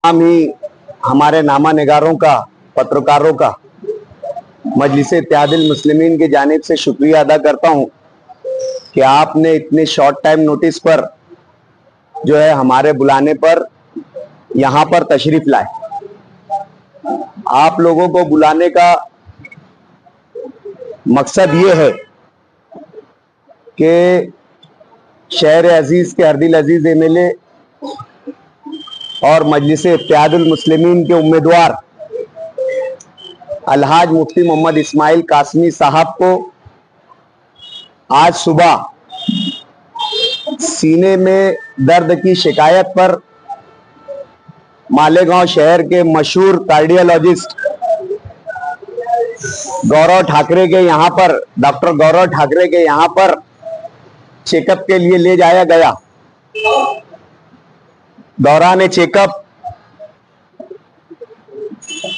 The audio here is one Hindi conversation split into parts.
हम ही हमारे नामा निगारों का, पत्रकारों का मजलिस इत्तेहादुल मुस्लिमीन की जानिब से शुक्रिया अदा करता हूं कि आपने इतने शॉर्ट टाइम नोटिस पर जो है हमारे बुलाने पर यहां पर तशरीफ लाए। आप लोगों को बुलाने का मकसद ये है कि शहर अजीज के हरदिल अजीज एमएलए और मजलिस इत्तेहादुल मुस्लिमीन के उम्मीदवार अलहाज मुफ्ती मोहम्मद इस्माइल कासमी साहब को आज सुबह सीने में दर्द की शिकायत पर मालेगांव शहर के मशहूर कार्डियोलॉजिस्ट गौरव ठाकरे के यहां पर, डॉक्टर गौरव ठाकरे के यहां पर चेकअप के लिए ले जाया गया। दौरान चेकअप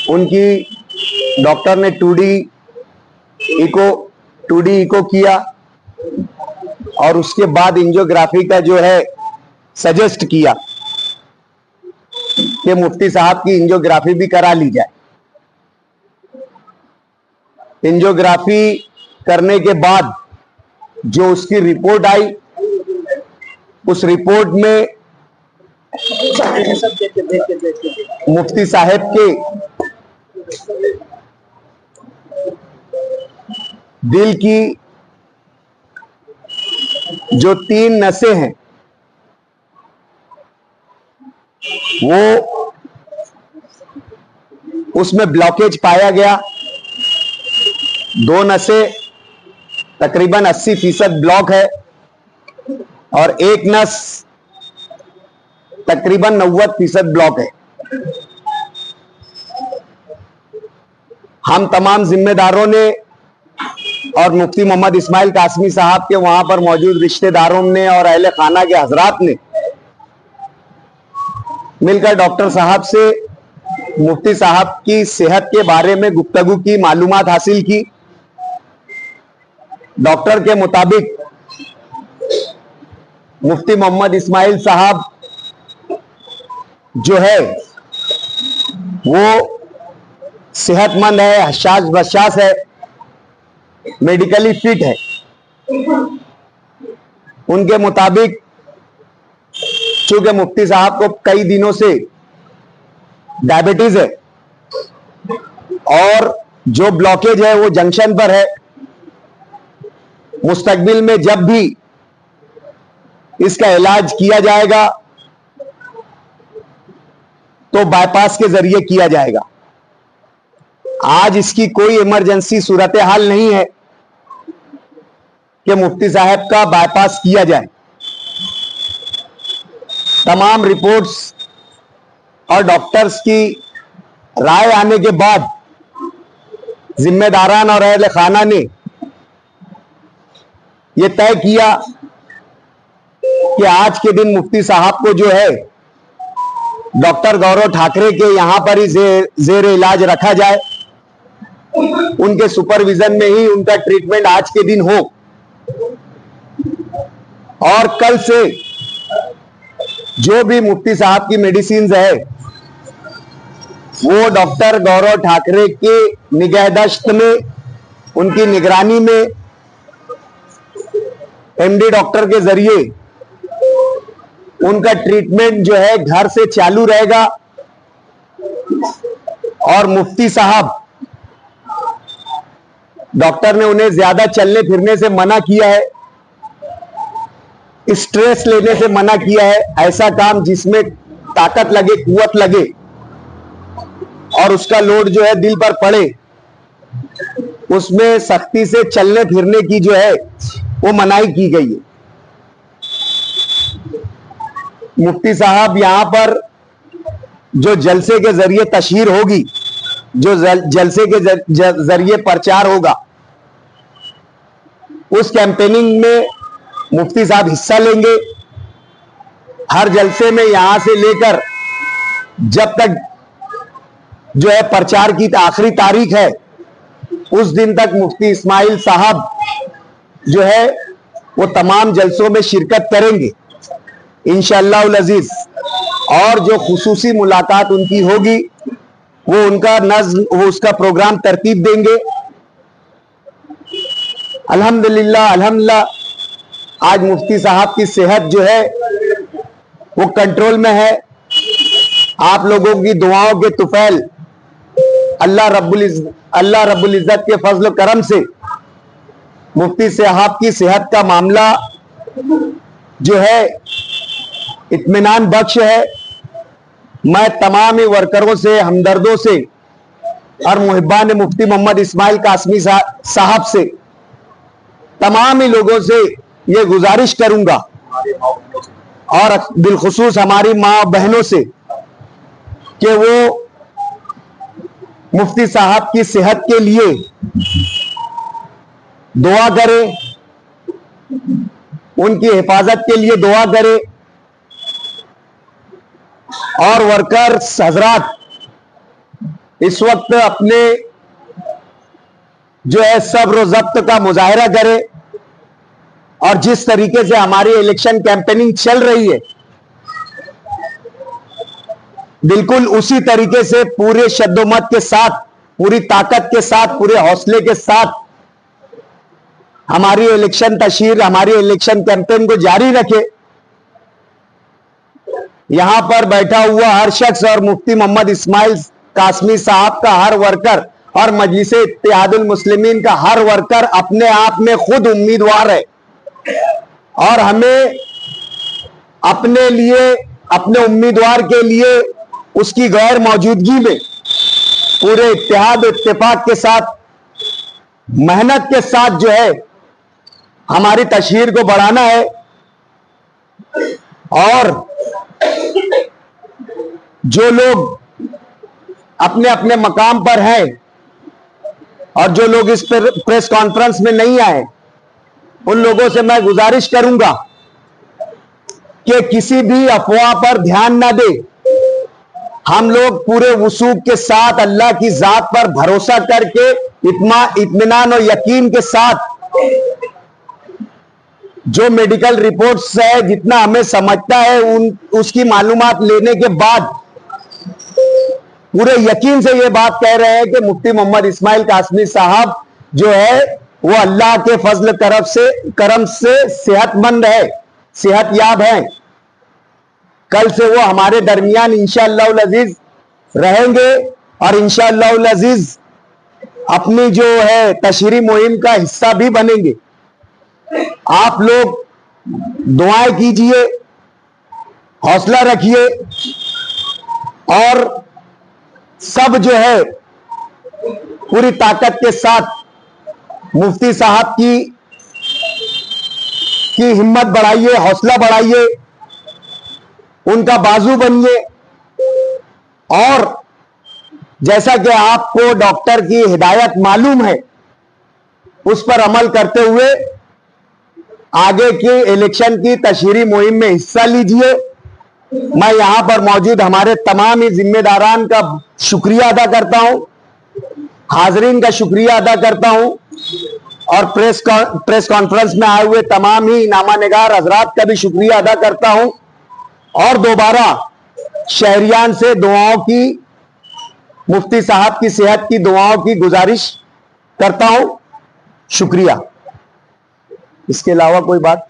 उनकी डॉक्टर ने 2D इको किया और उसके बाद एंजियोग्राफी का जो है सजेस्ट किया कि मुफ्ती साहब की एंजियोग्राफी भी करा ली जाए। एंजियोग्राफी करने के बाद जो उसकी रिपोर्ट आई, उस रिपोर्ट में मुफ्ती साहब के दिल की जो 3 नसें हैं वो उसमें ब्लॉकेज पाया गया। 2 नसें तकरीबन 80% ब्लॉक है और 1 नस तकरीबन 90% ब्लॉक है। हम तमाम जिम्मेदारों ने और मुफ्ती मोहम्मद इस्माइल कासमी साहब के वहां पर मौजूद रिश्तेदारों ने और अहले खाना के हजरात ने मिलकर डॉक्टर साहब से मुफ्ती साहब की सेहत के बारे में गुफ्तगू की, मालूमात हासिल की। डॉक्टर के मुताबिक मुफ्ती मोहम्मद इस्माइल साहब जो है वो सेहतमंद है, हशाश बशाश है, मेडिकली फिट है। उनके मुताबिक चूंकि मुफ्ती साहब को कई दिनों से डायबिटीज है और जो ब्लॉकेज है वो जंक्शन पर है, मुस्तकबिल में जब भी इसका इलाज किया जाएगा तो बाईपास के जरिए किया जाएगा। आज इसकी कोई इमरजेंसी सूरत हाल नहीं है कि मुफ्ती साहब का बाईपास किया जाए। तमाम रिपोर्ट्स और डॉक्टर्स की राय आने के बाद जिम्मेदारान और अहले खाना ने यह तय किया कि आज के दिन मुफ्ती साहब को जो है डॉक्टर गौरव ठाकरे के यहां पर ही जेर इलाज रखा जाए। उनके सुपरविजन में ही उनका ट्रीटमेंट आज के दिन हो और कल से जो भी मुफ्ती साहब की मेडिसिन है वो डॉक्टर गौरव ठाकरे के निगहदश्त में, उनकी निगरानी में एमडी डॉक्टर के जरिए उनका ट्रीटमेंट जो है घर से चालू रहेगा। और मुफ्ती साहब, डॉक्टर ने उन्हें ज्यादा चलने फिरने से मना किया है, स्ट्रेस लेने से मना किया है। ऐसा काम जिसमें ताकत लगे, कुव्वत लगे और उसका लोड जो है दिल पर पड़े, उसमें सख्ती से चलने फिरने की जो है वो मनाही की गई है। मुफ्ती साहब यहां पर जो जलसे के जरिए तशहीर होगी, जो जलसे के जरिए प्रचार होगा, उस कैंपेनिंग में मुफ्ती साहब हिस्सा लेंगे। हर जलसे में यहां से लेकर जब तक जो है प्रचार की आखिरी तारीख है उस दिन तक मुफ्ती इस्माइल साहब जो है वो तमाम जलसों में शिरकत करेंगे इंशाअल्लाह अज़ीज। और जो खुसूसी मुलाकात उनकी होगी वो उनका नज्म, वो उसका प्रोग्राम तरतीब देंगे। अल्हम्दुलिल्लाह अल्हम्दुलिल्लाह आज मुफ्ती साहब की सेहत जो है वो कंट्रोल में है। आप लोगों की दुआओं के तुफैल अल्लाह रब्बुल इज्जत के फजल करम से मुफ्ती साहब की सेहत का मामला जो है इत्मीनान बख्श है। मैं तमाम वर्करों से, हमदर्दों से और मुहिब्बान मुफ्ती मोहम्मद इस्माइल कासमी साहब से, तमाम ही लोगों से ये गुजारिश करूंगा और बिलखुसूस हमारी माँ बहनों से कि वो मुफ्ती साहब की सेहत के लिए दुआ करें, उनकी हिफाजत के लिए दुआ करें। और वर्कर्स हजरात इस वक्त अपने जो है सब्र और ज़ब्त का मुजाहिरा करें और जिस तरीके से हमारी इलेक्शन कैंपेनिंग चल रही है बिल्कुल उसी तरीके से पूरे शद्दोमत के साथ, पूरी ताकत के साथ, पूरे हौसले के साथ हमारी इलेक्शन तशहीर, हमारी इलेक्शन कैंपेन को जारी रखे। यहां पर बैठा हुआ हर शख्स और मुफ्ती मोहम्मद इस्माइल कासमी साहब का हर वर्कर और मजलिसे इत्तेहादुल मुस्लिमीन का हर वर्कर अपने आप में खुद उम्मीदवार है और हमें अपने लिए, अपने उम्मीदवार के लिए उसकी गैर मौजूदगी में पूरे इत्तेहाद इत्तेफाक के साथ, मेहनत के साथ जो है हमारी तशहीर को बढ़ाना है। और जो लोग अपने अपने मकाम पर हैं और जो लोग इस प्रेस कॉन्फ्रेंस में नहीं आए, उन लोगों से मैं गुजारिश करूंगा कि किसी भी अफवाह पर ध्यान ना दे। हम लोग पूरे वसूख के साथ अल्लाह की जात पर भरोसा करके इत्मीनान और यकीन के साथ जो मेडिकल रिपोर्ट्स है, जितना हमें समझता है उसकी मालूमात लेने के बाद पूरे यकीन से ये बात कह रहे हैं कि मुफ्ती मोहम्मद इस्माइल कासमी साहब जो है वो अल्लाह के फजल करम से सेहतमंद है, सेहतयाब है। कल से वो हमारे दरमियान इंशाअल्लाह अजीज रहेंगे और इंशाअल्लाह अजीज अपनी जो है तशहीरी मुहिम का हिस्सा भी बनेंगे। आप लोग दुआएं कीजिए, हौसला रखिए और सब जो है पूरी ताकत के साथ मुफ्ती साहब की हिम्मत बढ़ाइए, हौसला बढ़ाइए, उनका बाजू बनिए। और जैसा कि आपको डॉक्टर की हिदायत मालूम है उस पर अमल करते हुए आगे की इलेक्शन की तशहीरी मुहिम में हिस्सा लीजिए। मैं यहां पर मौजूद हमारे तमाम ही जिम्मेदारान का शुक्रिया अदा करता हूं, हाजरीन का शुक्रिया अदा करता हूं और प्रेस कॉन्फ्रेंस में आए हुए तमाम ही नामानिगार हजरात का भी शुक्रिया अदा करता हूं और दोबारा शहरियान से दुआओं की, मुफ्ती साहब की सेहत की दुआओं की गुजारिश करता हूं। शुक्रिया। इसके अलावा कोई बात?